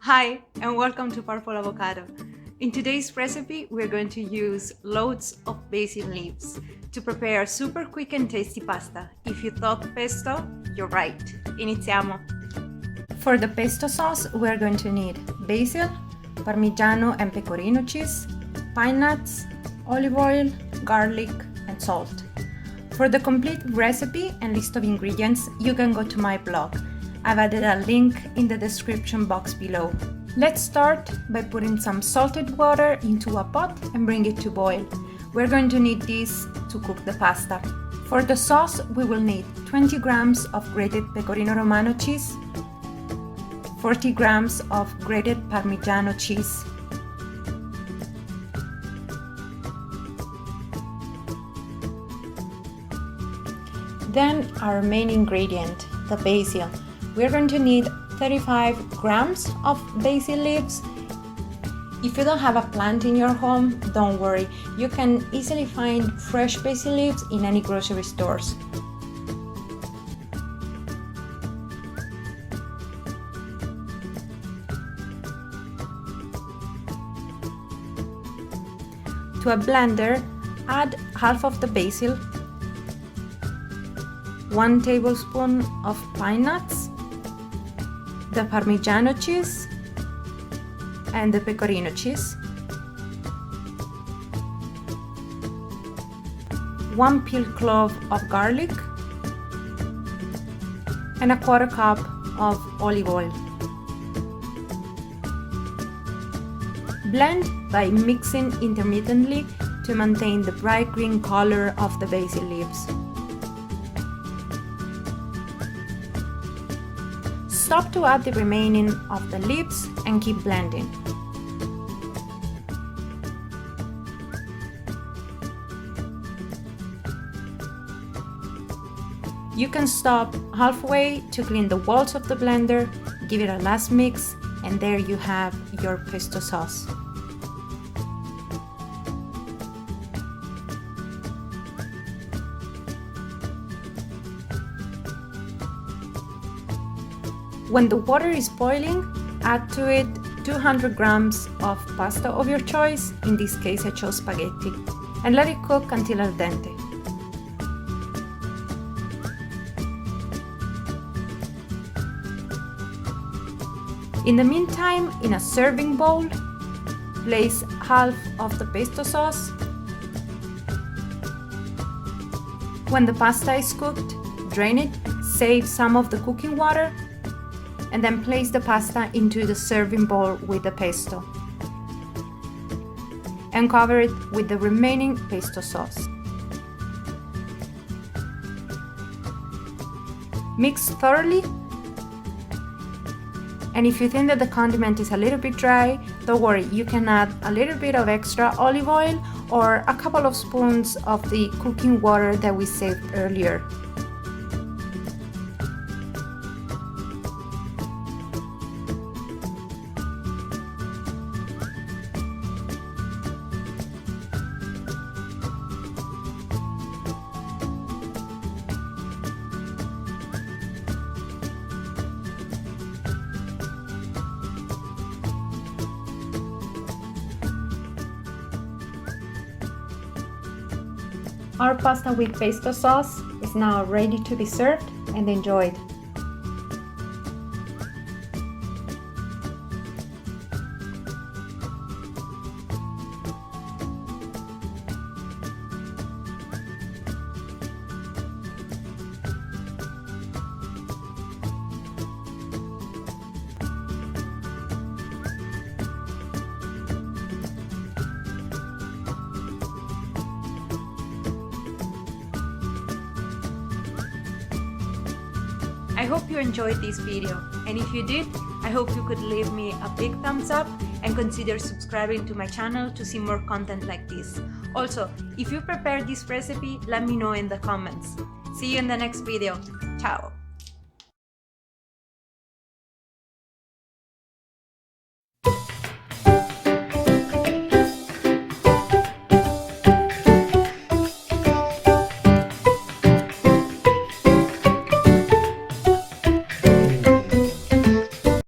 Hi, and welcome to Purple Avocado. In today's recipe, we're going to use loads of basil leaves to prepare a super quick and tasty pasta. If you thought pesto, you're right. Iniziamo! For the pesto sauce, we're going to need basil, Parmigiano and Pecorino cheese, pine nuts, olive oil, garlic, and salt. For the complete recipe and list of ingredients, you can go to my blog. I've added a link in the description box below. Let's start by putting some salted water into a pot and bring it to boil. We're going to need this to cook the pasta. For the sauce, we will need 20 grams of grated Pecorino Romano cheese, 40 grams of grated Parmigiano cheese, then our main ingredient, the basil. We're going to need 35 grams of basil leaves. If you don't have a plant in your home, don't worry. You can easily find fresh basil leaves in any grocery stores. To a blender, add half of the basil, 1 tablespoon of pine nuts, the Parmigiano cheese, and the Pecorino cheese, 1 peeled clove of garlic, and a 1/4 cup of olive oil. Blend by mixing intermittently to maintain the bright green color of the basil leaves. Stop to add the remaining of the leaves and keep blending. You can stop halfway to clean the walls of the blender, give it a last mix, and there you have your pesto sauce. When the water is boiling, add to it 200 grams of pasta of your choice, in this case I chose spaghetti, and let it cook until al dente. In the meantime, in a serving bowl, place half of the pesto sauce. When the pasta is cooked, drain it, save some of the cooking water, and then place the pasta into the serving bowl with the pesto and cover it with the remaining pesto sauce. Mix thoroughly, and if you think that the condiment is a little bit dry, don't worry, you can add a little bit of extra olive oil or a couple of spoons of the cooking water that we saved earlier. Our pasta with pesto sauce is now ready to be served and enjoyed. I hope you enjoyed this video, and if you did, I hope you could leave me a big thumbs up and consider subscribing to my channel to see more content like this. Also, if you prepared this recipe, let me know in the comments. See you in the next video. Ciao!